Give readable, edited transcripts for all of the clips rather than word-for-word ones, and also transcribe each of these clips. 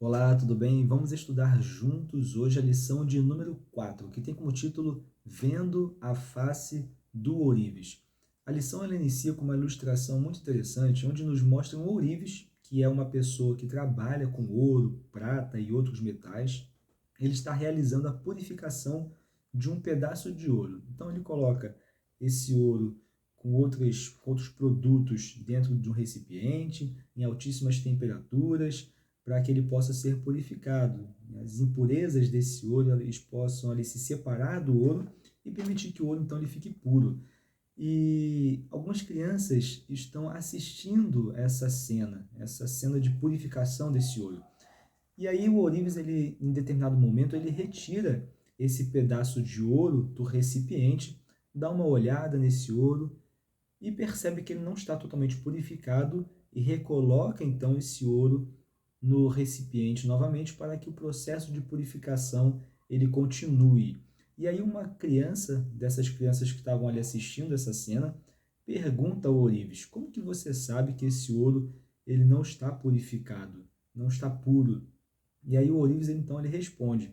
Olá, tudo bem? Vamos estudar juntos hoje a lição de número 4, que tem como título Vendo a Face do Ourives. A lição ela inicia com uma ilustração muito interessante, onde nos mostra um ourives, que é uma pessoa que trabalha com ouro, prata e outros metais. Ele está realizando a purificação de um pedaço de ouro. Então ele coloca esse ouro com outros produtos dentro de um recipiente, em altíssimas temperaturas, para que ele possa ser purificado. As impurezas desse ouro eles possam ali se separar do ouro e permitir que o ouro então ele fique puro. E algumas crianças estão assistindo essa cena de purificação desse ouro. E aí o ourives, ele, em determinado momento, ele retira esse pedaço de ouro do recipiente, dá uma olhada nesse ouro e percebe que ele não está totalmente purificado e recoloca então esse ouro no recipiente novamente para que o processo de purificação ele continue. E aí uma criança, dessas crianças que estavam ali assistindo essa cena, pergunta ao ourives: como que você sabe que esse ouro ele não está purificado, não está puro? E aí o ourives então ele responde: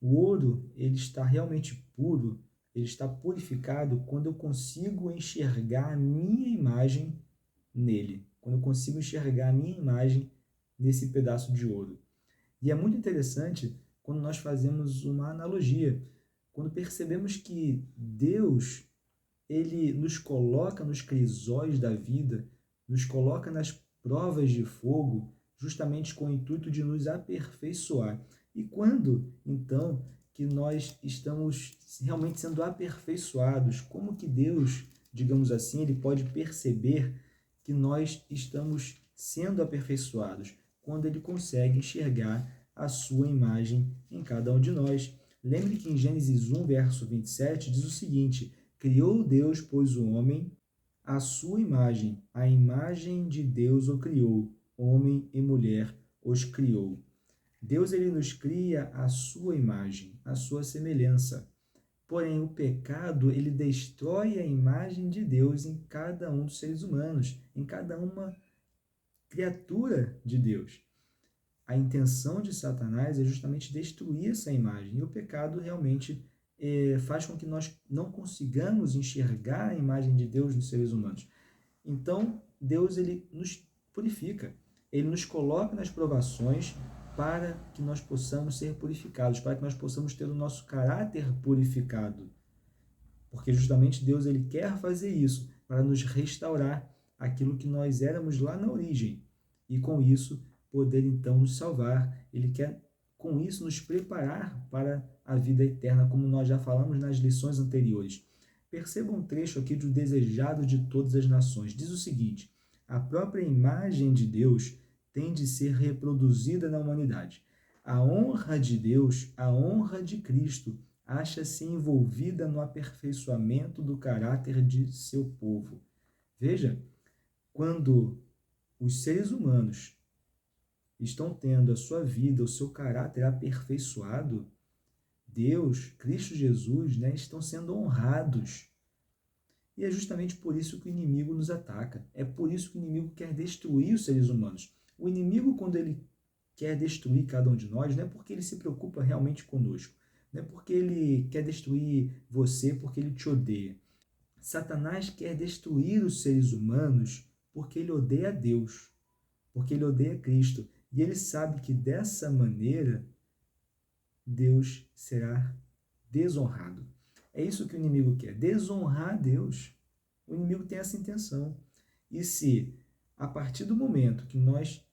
o ouro ele está realmente puro, ele está purificado quando eu consigo enxergar a minha imagem nele, quando eu consigo enxergar a minha imagem nesse pedaço de ouro. E é muito interessante quando nós fazemos uma analogia, quando percebemos que Deus, ele nos coloca nos crisóis da vida, nos coloca nas provas de fogo, justamente com o intuito de nos aperfeiçoar. E quando, então, que nós estamos realmente sendo aperfeiçoados, como que Deus, digamos assim, ele pode perceber que nós estamos sendo aperfeiçoados? Quando ele consegue enxergar a sua imagem em cada um de nós. Lembre que em Gênesis 1, verso 27, diz o seguinte: criou Deus, pois, o homem à sua imagem, a imagem de Deus o criou, homem e mulher os criou. Deus ele nos cria à sua imagem, à sua semelhança. Porém, o pecado ele destrói a imagem de Deus em cada um dos seres humanos, em cada uma criatura de Deus. A intenção de Satanás é justamente destruir essa imagem. E o pecado realmente faz com que nós não consigamos enxergar a imagem de Deus nos seres humanos. Então, Deus ele nos purifica. Ele nos coloca nas provações para que nós possamos ser purificados, para que nós possamos ter o nosso caráter purificado. Porque justamente Deus ele quer fazer isso para nos restaurar aquilo que nós éramos lá na origem. E com isso poder então nos salvar. Ele quer com isso nos preparar para a vida eterna, como nós já falamos nas lições anteriores. Perceba um trecho aqui do Desejado de Todas as Nações. Diz o seguinte: a própria imagem de Deus tem de ser reproduzida na humanidade. A honra de Deus, a honra de Cristo, acha-se envolvida no aperfeiçoamento do caráter de seu povo. Veja, quando os seres humanos estão tendo a sua vida, o seu caráter aperfeiçoado, Deus, Cristo Jesus, estão sendo honrados. E é justamente por isso que o inimigo nos ataca. É por isso que o inimigo quer destruir os seres humanos. O inimigo, quando ele quer destruir cada um de nós, não é porque ele se preocupa realmente conosco. Não é porque ele quer destruir você porque ele te odeia. Satanás quer destruir os seres humanos porque ele odeia Deus, porque ele odeia Cristo. E ele sabe que dessa maneira Deus será desonrado. É isso que o inimigo quer, desonrar Deus. O inimigo tem essa intenção. E se, a partir do momento que nós,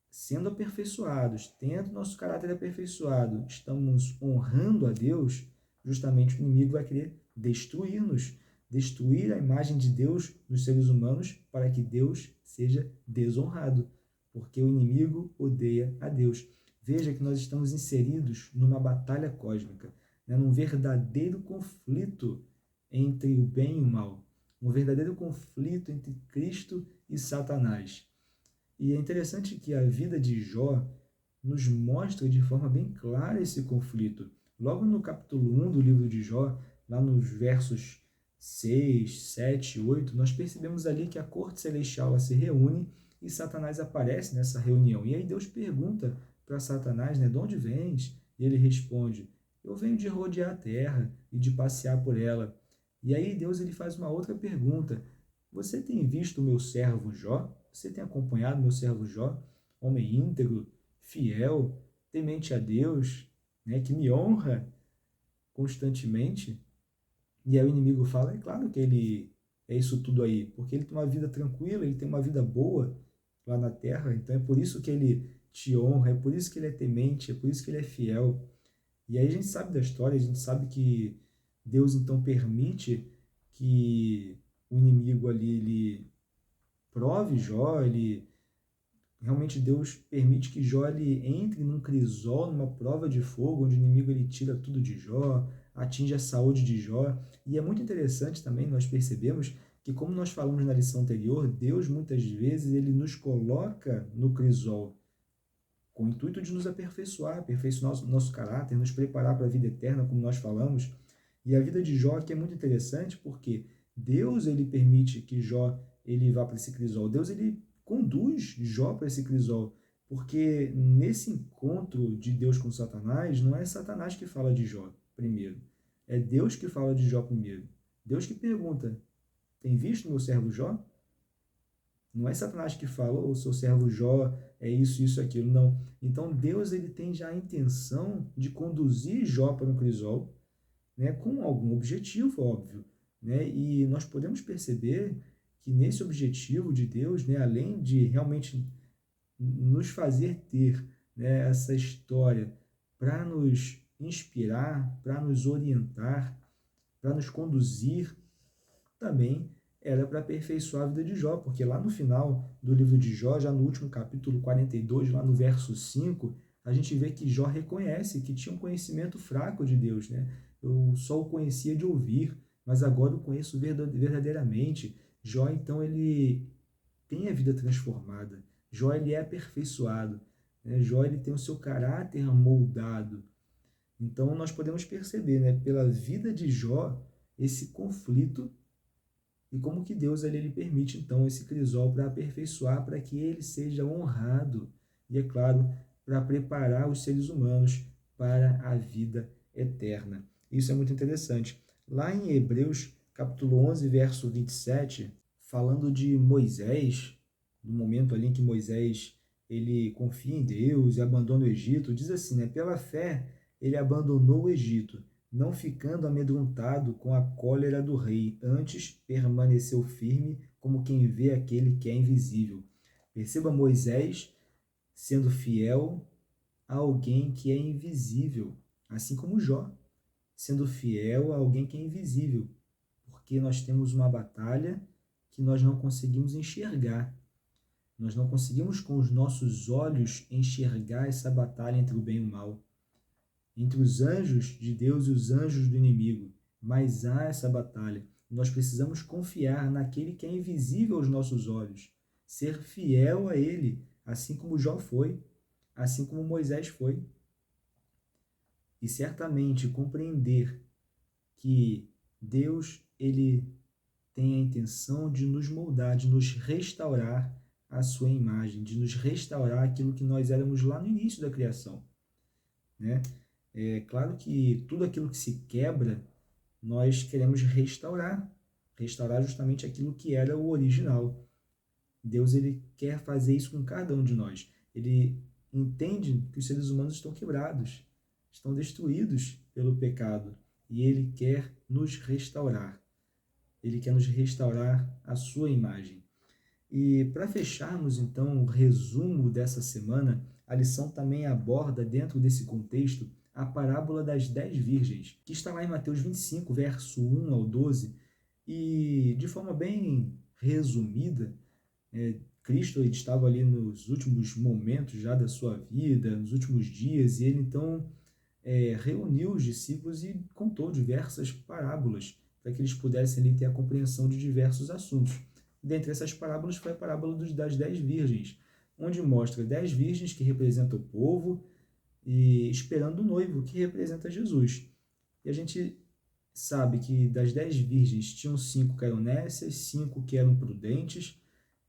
sendo aperfeiçoados, tendo nosso caráter aperfeiçoado, estamos honrando a Deus, justamente o inimigo vai querer destruir-nos, destruir a imagem de Deus nos seres humanos para que Deus seja desonrado, porque o inimigo odeia a Deus. Veja que nós estamos inseridos numa batalha cósmica, num verdadeiro conflito entre o bem e o mal, um verdadeiro conflito entre Cristo e Satanás. E é interessante que a vida de Jó nos mostra de forma bem clara esse conflito. Logo no capítulo 1 do livro de Jó, lá nos versos 6, 7 e 8, nós percebemos ali que a corte celestial se reúne e Satanás aparece nessa reunião. E aí Deus pergunta para Satanás, né, de onde vens? E ele responde, eu venho de rodear a terra e de passear por ela. E aí Deus ele faz uma outra pergunta, você tem visto o meu servo Jó? Você tem acompanhado meu servo Jó? Homem íntegro, fiel, temente a Deus, né, que me honra constantemente. E aí o inimigo fala, é claro que ele é isso tudo aí, porque ele tem uma vida tranquila, ele tem uma vida boa lá na terra, então é por isso que ele te honra, é por isso que ele é temente, é por isso que ele é fiel. E aí a gente sabe da história, a gente sabe que Deus então permite que o inimigo ali, ele prove Jó, ele realmente Deus permite que Jó ele entre num crisol, numa prova de fogo, onde o inimigo ele tira tudo de Jó, atinge a saúde de Jó. E é muito interessante também nós percebemos que, como nós falamos na lição anterior, Deus muitas vezes ele nos coloca no crisol com o intuito de nos aperfeiçoar, aperfeiçoar nosso caráter, nos preparar para a vida eterna, como nós falamos. E a vida de Jó aqui é muito interessante porque Deus ele permite que Jó ele vá para esse crisol. Deus ele conduz Jó para esse crisol, porque nesse encontro de Deus com Satanás, não é Satanás que fala de Jó primeiro, é Deus que fala de Jó primeiro. Deus que pergunta, tem visto meu servo Jó? Não é Satanás que fala, o seu servo Jó é isso, isso, aquilo, não. Então Deus ele tem já a intenção de conduzir Jó para um crisol, né, com algum objetivo, óbvio, né? E nós podemos perceber que nesse objetivo de Deus, né, além de realmente nos fazer ter, né, essa história para nos inspirar, para nos orientar, para nos conduzir, também era para aperfeiçoar a vida de Jó, porque lá no final do livro de Jó, já no último capítulo 42, lá no verso 5, a gente vê que Jó reconhece que tinha um conhecimento fraco de Deus, né? Eu só o conhecia de ouvir, mas agora o conheço verdadeiramente. Jó, então, ele tem a vida transformada. Jó, ele é aperfeiçoado, né? Jó, ele tem o seu caráter moldado. Então, nós podemos perceber, né, pela vida de Jó, esse conflito e como que Deus ele permite, então, esse crisol para aperfeiçoar, para que ele seja honrado. E, é claro, para preparar os seres humanos para a vida eterna. Isso é muito interessante. Lá em Hebreus, capítulo 11, verso 27, falando de Moisés, no momento ali em que Moisés ele confia em Deus e abandona o Egito, diz assim, né? Pela fé, ele abandonou o Egito, não ficando amedrontado com a cólera do rei, antes permaneceu firme como quem vê aquele que é invisível. Perceba Moisés sendo fiel a alguém que é invisível, assim como Jó, sendo fiel a alguém que é invisível, porque nós temos uma batalha que nós não conseguimos enxergar. Nós não conseguimos com os nossos olhos enxergar essa batalha entre o bem e o mal, entre os anjos de Deus e os anjos do inimigo. Mas há essa batalha. Nós precisamos confiar naquele que é invisível aos nossos olhos, ser fiel a ele, assim como Jó foi, assim como Moisés foi. E certamente compreender que Deus ele tem a intenção de nos moldar, de nos restaurar a sua imagem, de nos restaurar aquilo que nós éramos lá no início da criação, né? É claro que tudo aquilo que se quebra, nós queremos restaurar, restaurar justamente aquilo que era o original. Deus ele quer fazer isso com cada um de nós. Ele entende que os seres humanos estão quebrados, estão destruídos pelo pecado, e ele quer nos restaurar. Ele quer nos restaurar a sua imagem. E para fecharmos, então, o resumo dessa semana, a lição também aborda, dentro desse contexto, a parábola das 10 virgens, que está lá em Mateus 25, verso 1 ao 12, e de forma bem resumida, Cristo ele estava ali nos últimos momentos já da sua vida, nos últimos dias, e ele então reuniu os discípulos e contou diversas parábolas, para que eles pudessem ali ter a compreensão de diversos assuntos. Dentre essas parábolas foi a parábola das 10 virgens, onde mostra 10 virgens que representam o povo e esperando o noivo, que representa Jesus. E a gente sabe que das 10 virgens tinham 5 que eram nécias, 5 que eram prudentes,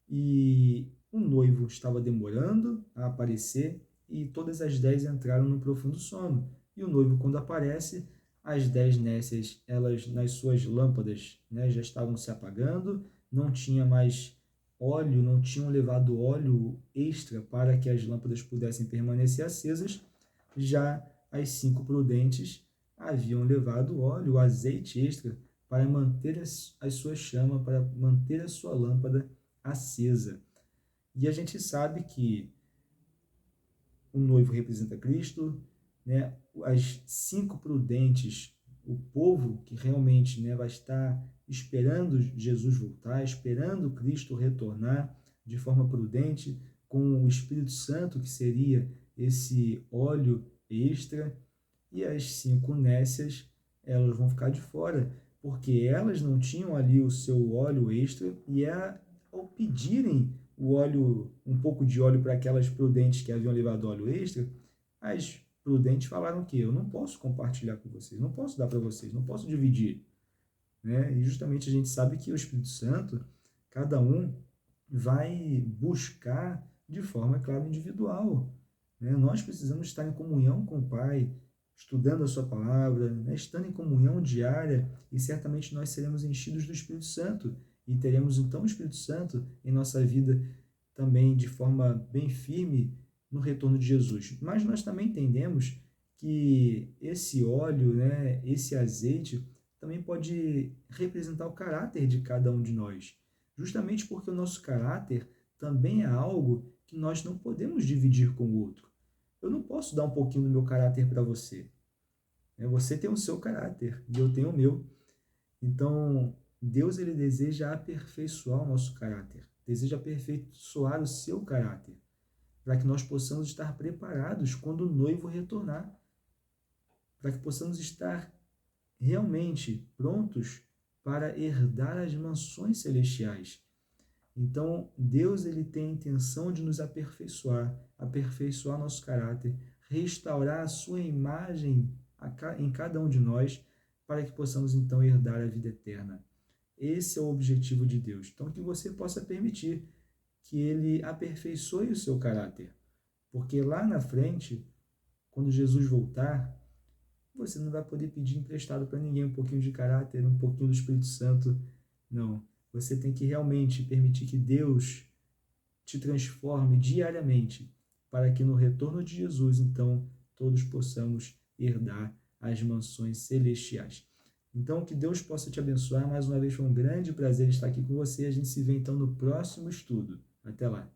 e o noivo estava demorando a aparecer, e todas as 10 entraram no profundo sono. E o noivo, quando aparece, as 10 nécias, elas nas suas lâmpadas, né, já estavam se apagando, não tinha mais óleo, não tinham levado óleo extra para que as lâmpadas pudessem permanecer acesas. Já as 5 prudentes haviam levado óleo, o azeite extra, para manter a sua chama, para manter a sua lâmpada acesa. E a gente sabe que o noivo representa Cristo, né? As 5 prudentes, o povo que realmente, né, vai estar esperando Jesus voltar, esperando Cristo retornar de forma prudente, com o Espírito Santo, que seria esse óleo extra, e as 5 nécias, elas vão ficar de fora, porque elas não tinham ali o seu óleo extra, e ao pedirem o óleo, um pouco de óleo para aquelas prudentes que haviam levado óleo extra, as prudentes falaram que eu não posso compartilhar com vocês, não posso dar para vocês, não posso dividir, né? E justamente a gente sabe que o Espírito Santo, cada um vai buscar de forma, claro, individual, né? Nós precisamos estar em comunhão com o Pai, estudando a sua palavra, né? Estando em comunhão diária, e certamente nós seremos enchidos do Espírito Santo, e teremos então o Espírito Santo em nossa vida também de forma bem firme no retorno de Jesus. Mas nós também entendemos que esse óleo, né, esse azeite, também pode representar o caráter de cada um de nós. Justamente porque o nosso caráter também é algo que nós não podemos dividir com o outro. Eu não posso dar um pouquinho do meu caráter para você. Você tem o seu caráter e eu tenho o meu. Então, Deus ele deseja aperfeiçoar o nosso caráter, deseja aperfeiçoar o seu caráter, para que nós possamos estar preparados quando o noivo retornar, para que possamos estar realmente prontos para herdar as mansões celestiais. Então, Deus ele tem a intenção de nos aperfeiçoar, aperfeiçoar nosso caráter, restaurar a sua imagem em cada um de nós, para que possamos então herdar a vida eterna. Esse é o objetivo de Deus. Então, que você possa permitir que ele aperfeiçoe o seu caráter. Porque lá na frente, quando Jesus voltar, você não vai poder pedir emprestado para ninguém um pouquinho de caráter, um pouquinho do Espírito Santo. Não. Você tem que realmente permitir que Deus te transforme diariamente, para que no retorno de Jesus, então, todos possamos herdar as mansões celestiais. Então, que Deus possa te abençoar. Mais uma vez, foi um grande prazer estar aqui com você. A gente se vê, então, no próximo estudo. Até lá.